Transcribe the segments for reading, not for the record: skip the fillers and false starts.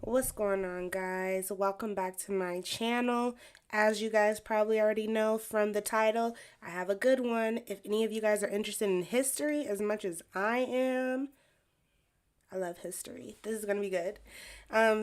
What's going on, guys? Welcome back to my channel. As you guys probably already know from the title, I have a good one. If any of you guys are interested in history as much as I am, I love history. This is going to be good.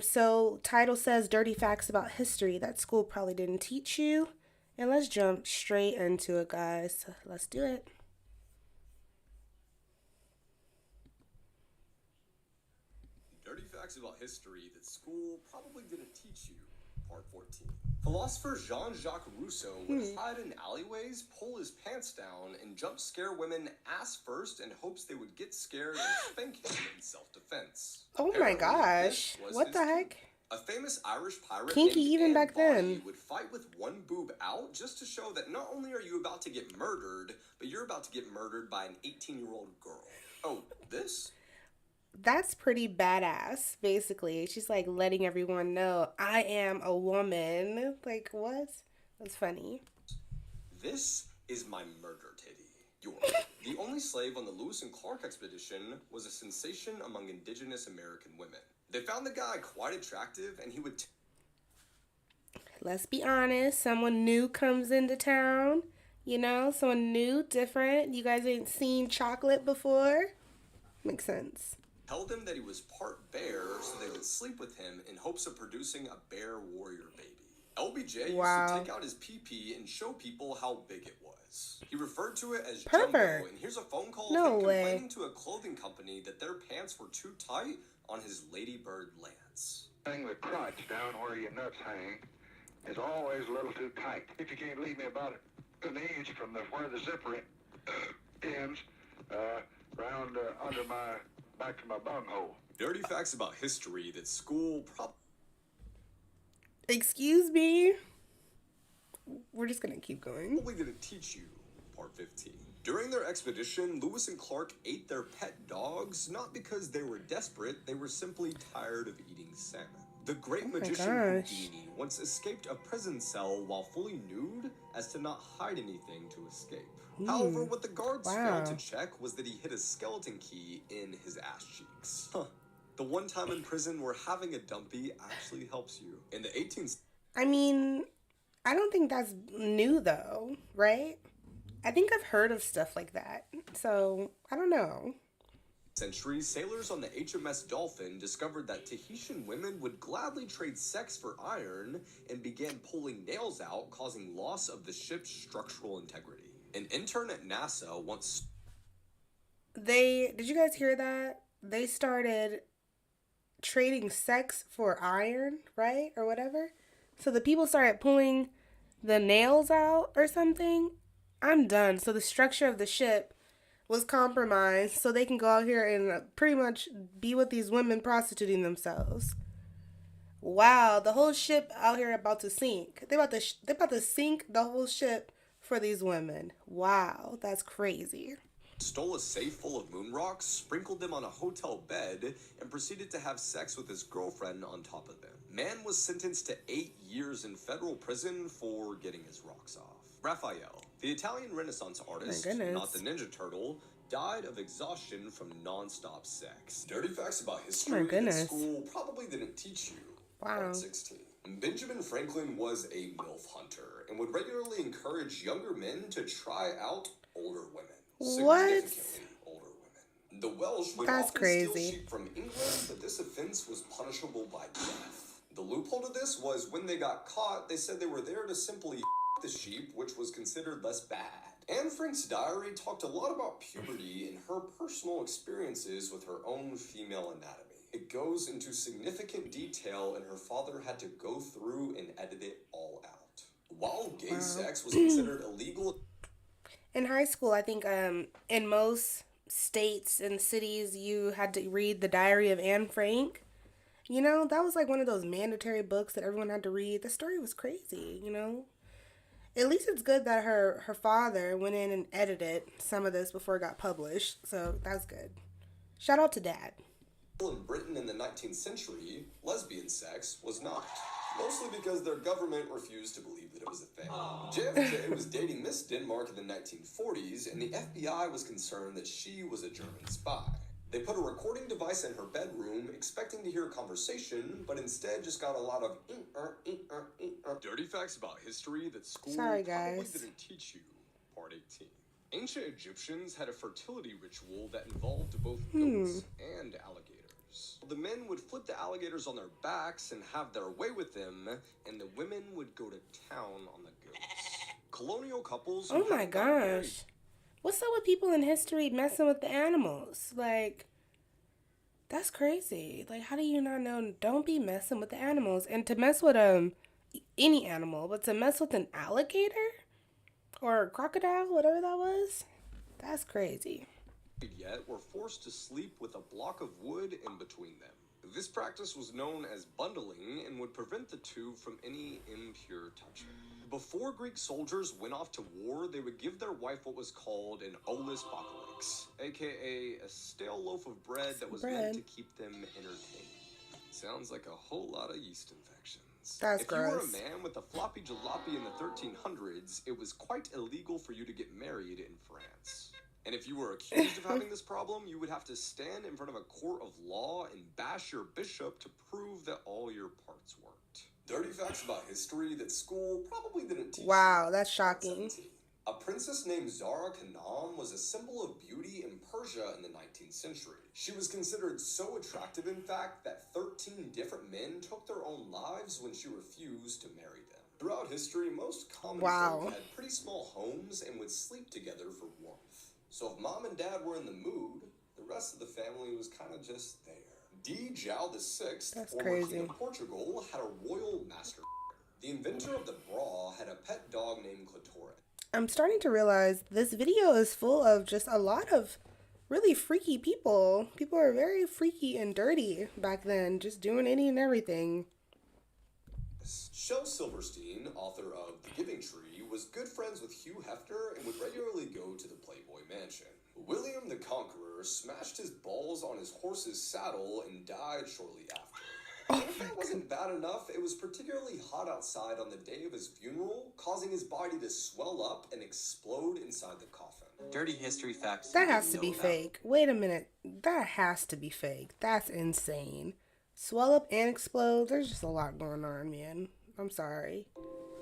So title says dirty facts about history that school probably didn't teach you. And let's jump straight into it, guys. Let's do it. Dirty facts about history that school probably didn't teach you. Part 14. Philosopher Jean-Jacques Rousseau would hide in alleyways, pull his pants down, and jump scare women ass first in hopes they would get scared and spank him in self-defense. Oh my gosh. What the heck? A famous Irish pirate Kinky named even Anne back then. Bonny would fight with one boob out just to show that not only are you about to get murdered, but you're about to get murdered by an 18-year-old girl. Oh, this? That's pretty badass, basically. She's like letting everyone know I am a woman. Like, what? That's funny. This is my murder titty. The only slave on the Lewis and Clark expedition was a sensation among indigenous American women. They found the guy quite attractive, and he would Let's be honest. Someone new comes into town. You know, someone new, different. You guys ain't seen chocolate before. Makes sense. tell them that he was part bear so they would sleep with him in hopes of producing a bear warrior baby. LBJ used to take out his pee-pee and show people how big it was. He referred to it as jumbo, and here's a phone call of him complaining to a clothing company that their pants were too tight on his ladybird lance. Hang the crotch down where your nuts hang is always a little too tight. If you can't leave me about an inch from where the zipper ends, round under my back to my bunghole. Dirty facts about history that school Excuse me? We're just gonna keep going. probably didn't teach you. Part 15. During their expedition, Lewis and Clark ate their pet dogs, not because they were desperate, they were simply tired of eating salmon. The great magician Houdini once escaped a prison cell while fully nude as to not hide anything to escape. However, what the guards failed to check was that he hid a skeleton key in his ass cheeks. The one time in prison where having a dumpy actually helps you. In the 18th... I mean, I don't think that's new though, right? I think I've heard of stuff like that. So, I don't know. century, sailors on the HMS Dolphin discovered that Tahitian women would gladly trade sex for iron and began pulling nails out, causing loss of the ship's structural integrity. An intern at NASA once... Did you guys hear that? They started trading sex for iron, right? Or whatever. So the people started pulling the nails out or something. I'm done. So the structure of the ship was compromised so they can go out here and pretty much be with these women prostituting themselves. Wow, the whole ship out here about to sink. They about to sink the whole ship for these women. Wow, that's crazy. Stole a safe full of moon rocks, sprinkled them on a hotel bed, and proceeded to have sex with his girlfriend on top of them. Man was sentenced to 8 years in federal prison for getting his rocks off. Raphael, the Italian Renaissance artist, not the Ninja Turtle, died of exhaustion from non-stop sex. Dirty facts about history that school probably didn't teach you. Part 16. Benjamin Franklin was a MILF hunter and would regularly encourage younger men to try out older women. Significantly older women. The Welsh would often steal sheep from England, but this offense was punishable by death. The loophole to this was when they got caught, they said they were there to simply the sheep, which was considered less bad. Anne Frank's diary talked a lot about puberty and her personal experiences with her own female anatomy. It goes into significant detail, and her father had to go through and edit it all out. While gay sex was considered illegal... In high school, I think in most states and cities, you had to read The Diary of Anne Frank. You know, that was like one of those mandatory books that everyone had to read. The story was crazy, you know. At least it's good that her father went in and edited some of this before it got published. So that's good. Shout out to Dad. In Britain in the 19th century, lesbian sex was not. Mostly because their government refused to believe that it was a thing. JFK was dating Miss Denmark in the 1940s, and the FBI was concerned that she was a German spy. They put a recording device in her bedroom, expecting to hear a conversation, but instead just got a lot of dirty facts about history that school Sorry, probably guys. didn't teach you. Part 18. Ancient Egyptians had a fertility ritual that involved both goats and alligators. The men would flip the alligators on their backs and have their way with them, and the women would go to town on the goats. Colonial couples who Oh my hadn't gotten married. gosh. What's up with people in history messing with the animals? Like, that's crazy. Like, how do you not know? Don't be messing with the animals. And to mess with any animal, but to mess with an alligator or a crocodile, whatever that was, that's crazy. Yet were forced to sleep with a block of wood in between them. This practice was known as bundling and would prevent the two from any impure touching. Before Greek soldiers went off to war, they would give their wife what was called an olis pokalix, aka a stale loaf of bread that was meant to keep them entertained. Sounds like a whole lot of yeast infections. That's if you were a gross. man with a floppy jalopy in the 1300s, it was quite illegal for you to get married in France. And if you were accused of having this problem, you would have to stand in front of a court of law and bash your bishop to prove that all your parts worked. Dirty facts about history that school probably didn't teach. Wow, you. that's shocking. 17. A princess named Zara Khanum was a symbol of beauty in Persia in the 19th century. She was considered so attractive, in fact, that 13 different men took their own lives when she refused to marry them. Throughout history, most common folk had pretty small homes and would sleep together for warmth. So if mom and dad were in the mood, the rest of the family was kind of just there. D. João VI, former king of Portugal, had a royal master. The inventor of the bra had a pet dog named Clitoris. I'm starting to realize this video is full of just a lot of really freaky people. People are very freaky and dirty back then, just doing any and everything. Shel Silverstein, author of The Giving Tree, was good friends with Hugh Hefner and would regularly go to the Playboy Mansion. William the Conqueror smashed his balls on his horse's saddle and died shortly after. And if that wasn't bad enough, it was particularly hot outside on the day of his funeral, causing his body to swell up and explode inside the coffin. Dirty history facts. That has to be fake. Wait a minute. That has to be fake. That's insane. Swell up and explode. There's just a lot going on, man. I'm sorry.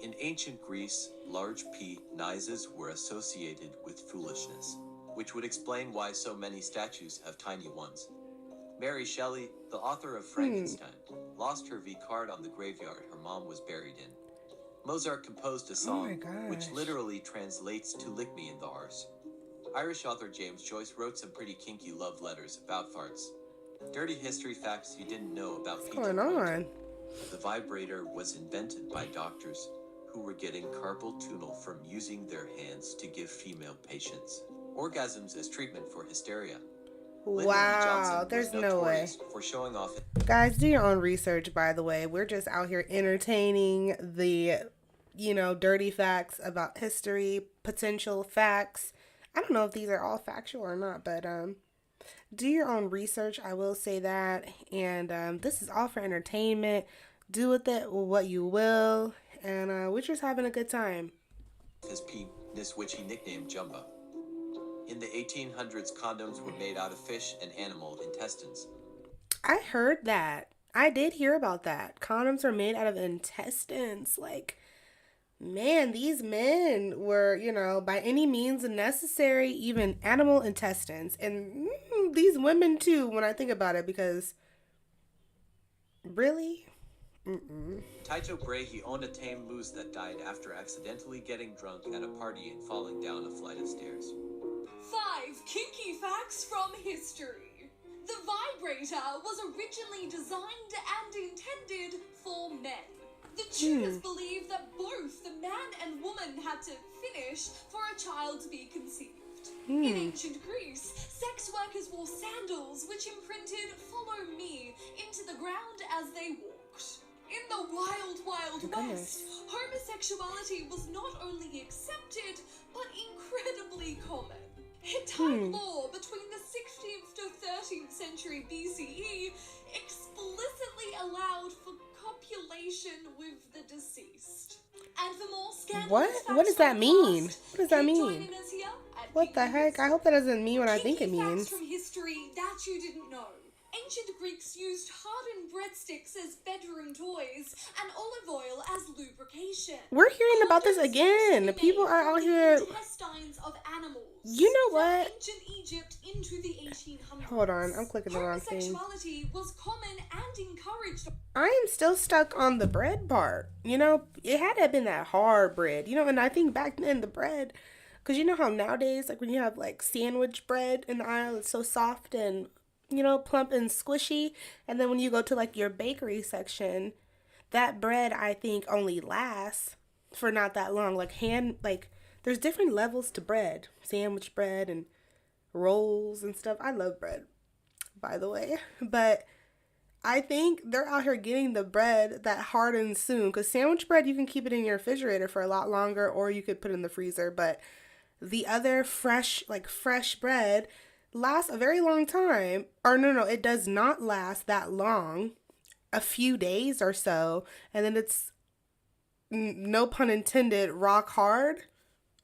In ancient Greece, large penises were associated with foolishness, which would explain why so many statues have tiny ones. Mary Shelley, the author of Frankenstein, lost her V card on the graveyard her mom was buried in. Mozart composed a song which literally translates to "lick me in the arse." Irish author James Joyce wrote some pretty kinky love letters about farts. Dirty history facts you didn't know about. What's going on? The vibrator was invented by doctors who were getting carpal tunnel from using their hands to give female patients orgasms as treatment for hysteria. Wow, there's no way. For showing off. Guys, do your own research, by the way. We're just out here entertaining the, dirty facts about history, potential facts. I don't know if these are all factual or not, but do your own research. I will say that. And this is all for entertainment. Do with it what you will. And we're just having a good time. His penis, which he nicknamed Jumbo. In the 1800s, condoms were made out of fish and animal intestines. I heard that. I did hear about that. Condoms are made out of intestines. Like, man, these men were, by any means necessary, even animal intestines. And these women, too, when I think about it, because really? Tycho Brahe owned a tame moose that died after accidentally getting drunk at a party and falling down a flight of stairs. 5 kinky facts from history. The vibrator was originally designed and intended for men. The Tudors believed that both the man and woman had to finish for a child to be conceived. In ancient Greece, sex workers wore sandals which imprinted "follow me" into the ground as they walked. In the wild, wild west, homosexuality was not only accepted, but incredibly common. Hittite law between the 16th to 13th century BCE explicitly allowed for copulation with the deceased. And for more scandalous What does that mean? What does that mean? Joining us here at What the heck? I hope that doesn't mean what I think it Kinky facts means. from history that you didn't know. Ancient Greeks used hardened breadsticks as bedroom toys and olive oil as lubrication. We're hearing about this Condoms again. used to be People made are from out the here. intestines of animals. You know From what? ancient Egypt into the 1800s. Hold on, I'm clicking the wrong thing. Homosexuality was common and encouraged. I am still stuck on the bread part. You know, it had to have been that hard bread. You know, and I think back then the bread, because you know how nowadays, like when you have like sandwich bread in the aisle, it's so soft and, you know, plump and squishy. And then when you go to like your bakery section, that bread I think only lasts for not that long. Like there's different levels to bread, sandwich bread and rolls and stuff. I love bread, by the way. But I think they're out here getting the bread that hardens soon. Because sandwich bread, you can keep it in your refrigerator for a lot longer, or you could put it in the freezer. But the other fresh bread lasts a very long time. Or no, it does not last that long. A few days or so. And then it's, no pun intended, rock hard.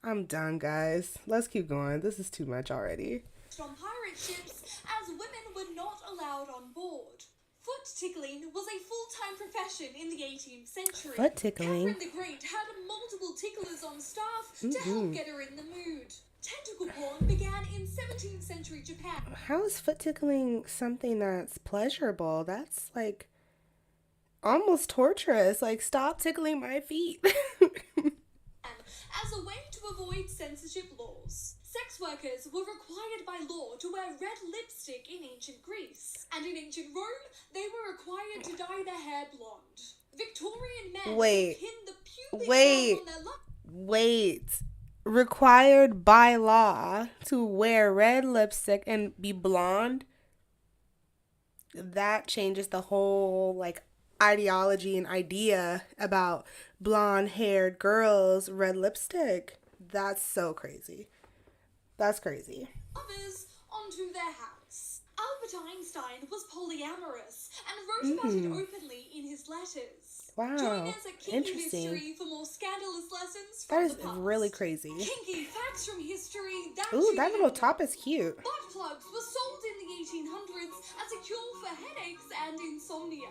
I'm done, guys. Let's keep going. This is too much already. On pirate ships, as women were not allowed on board. Foot tickling was a full-time profession in the 18th century. Foot tickling? Catherine the Great had multiple ticklers on staff to help get her in the mood. Tentacle porn began in 17th century Japan. How is foot tickling something that's pleasurable? That's like almost torturous. Like, stop tickling my feet. As a way to avoid censorship laws. Sex workers were required by law to wear red lipstick in ancient Greece. And in ancient Rome, they were required to dye their hair blonde. Victorian men pinned the pubic hair on their Wait. Required by law to wear red lipstick and be blonde? That changes the whole, like, ideology and idea about blonde-haired girls, red lipstick. That's so crazy. That's crazy. Others onto their house. Albert Einstein was polyamorous and wrote about it openly in his letters. Wow. Join us at Kinky Interesting. History for more scandalous lessons That from is the past. really crazy. Kinky facts from history that Ooh, you that little didn't top know. is cute. Butt plugs were sold in the 1800s as a cure for headaches and insomnia.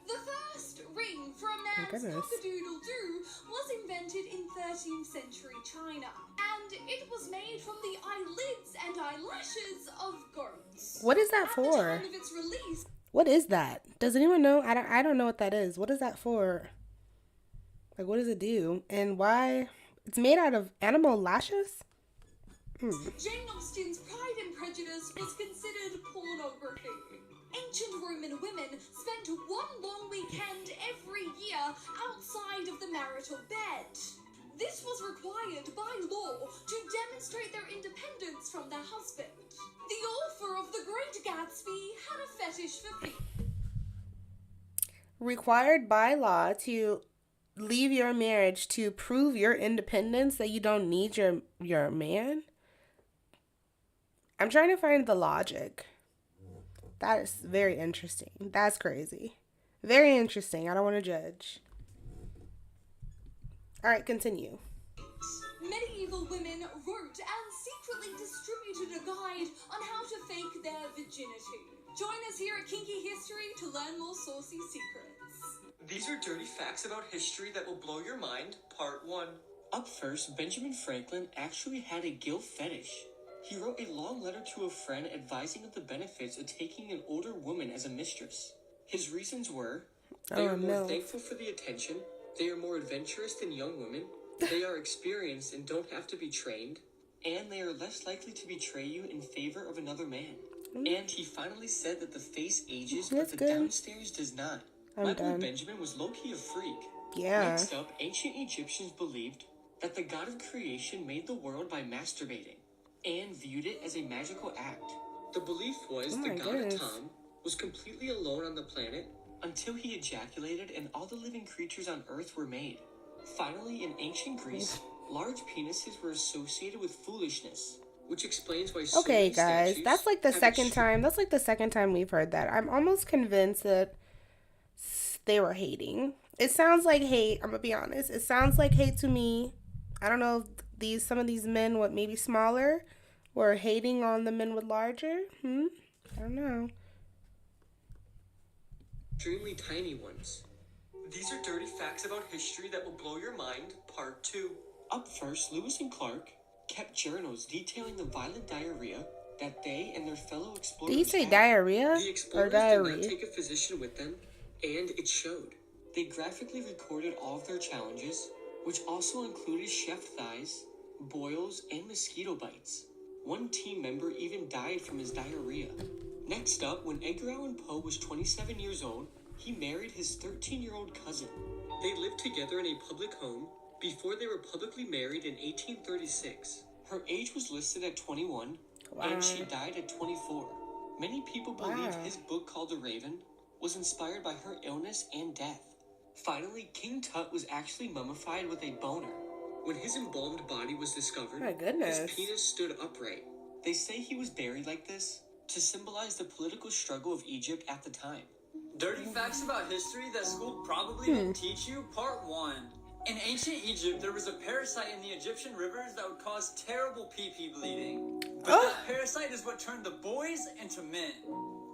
The first ring for a man's goodness. cock-a-doodle-doo was invented in 13th century China, and it was made from the eyelids and eyelashes of goats. What is that At for? the time of its release, What is that? Does anyone know? I don't know what that is. What is that for? Like, what does it do? And why? It's made out of animal lashes? Jane Austen's Pride and Prejudice was considered pornography. Ancient Roman women spent one long weekend every year outside of the marital bed. This was required by law to demonstrate their independence from their husband. The author of The Great Gatsby had a fetish for feet. Required by law to leave your marriage to prove your independence, that you don't need your man? I'm trying to find the logic. That is very interesting. That's crazy. Very interesting. I don't want to judge. All right, continue. Medieval women wrote and secretly distributed a guide on how to fake their virginity. Join us here at Kinky History to learn more saucy secrets. These are dirty facts about history that will blow your mind, part 1. Up first, Benjamin Franklin actually had a guilt fetish. He wrote a long letter to a friend advising of the benefits of taking an older woman as a mistress. His reasons were, they are more thankful for the attention, they are more adventurous than young women, they are experienced and don't have to be trained, and they are less likely to betray you in favor of another man. And he finally said that the face ages, but the downstairs does not. My boy Benjamin was low-key a freak. Yeah. Next up, ancient Egyptians believed that the god of creation made the world by masturbating and viewed it as a magical act. The belief was the god of Tom was completely alone on the planet until he ejaculated and all the living creatures on Earth were made. Finally, in ancient Greece, large penises were associated with foolishness, which explains why so many guys, statues that's like the have second time. That's like the second time we've heard that. I'm almost convinced that they were hating. It sounds like hate. I'm gonna be honest. It sounds like hate to me. I don't know if some of these men, maybe smaller, Or hating on the men with larger? I don't know. Extremely tiny ones. These are dirty facts about history that will blow your mind, part 2. Up first, Lewis and Clark kept journals detailing the violent diarrhea that they and their fellow Did he explorers say had. diarrhea The or explorers did not diarrhea? take a physician with them, and it showed. They graphically recorded all of their challenges, which also included chef thighs, boils, and mosquito bites. One team member even died from his diarrhea. Next up, when Edgar Allan Poe was 27 years old, he married his 13-year-old cousin. They lived together in a public home before they were publicly married in 1836. Her age was listed at 21, and she died at 24. Many people believe his book called The Raven was inspired by her illness and death. Finally, King Tut was actually mummified with a boner. When his embalmed body was discovered, My goodness. his penis stood upright. They say he was buried like this to symbolize the political struggle of Egypt at the time. Dirty facts about history that school probably didn't teach you, part 1. In ancient Egypt, there was a parasite in the Egyptian rivers that would cause terrible pee-pee bleeding. But that parasite is what turned the boys into men.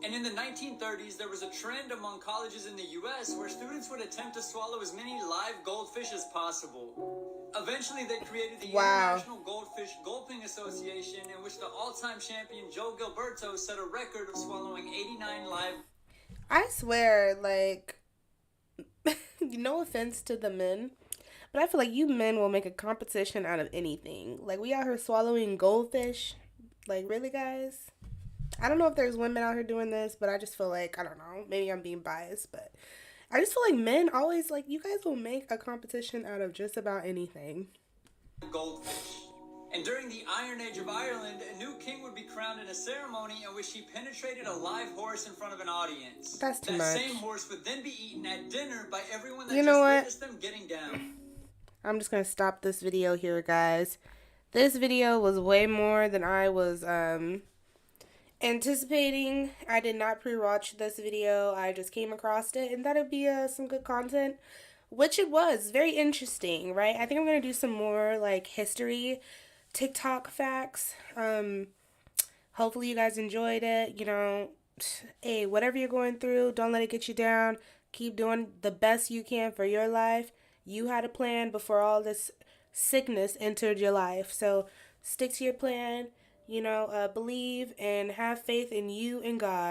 And in the 1930s, there was a trend among colleges in the US where students would attempt to swallow as many live goldfish as possible. Eventually, they created the International Goldfish Gulping Association, in which the all-time champion Joe Gilberto set a record of swallowing 89 live. I swear, like, no offense to the men, but I feel like you men will make a competition out of anything. Like, we out here swallowing goldfish. Like, really, guys? I don't know if there's women out here doing this, but I just feel like, I don't know, maybe I'm being biased, but I just feel like men always, like, you guys will make a competition out of just about anything. Goldfish. And during the Iron Age of Ireland, a new king would be crowned in a ceremony in which he penetrated a live horse in front of an audience. That's too that much. Same horse would then be eaten at dinner by everyone that You know what? witnessed them getting down. I'm just going to stop this video here, guys. This video was way more than I was anticipating. I did not pre-watch this video. I just came across it and thought it'd be some good content, which it was. Very interesting, right? I think I'm going to do some more, like, history TikTok facts. Hopefully you guys enjoyed it. You know, hey, whatever you're going through, don't let it get you down. Keep doing the best you can for your life. You had a plan before all this sickness entered your life. So stick to your plan, you know, believe and have faith in you and God.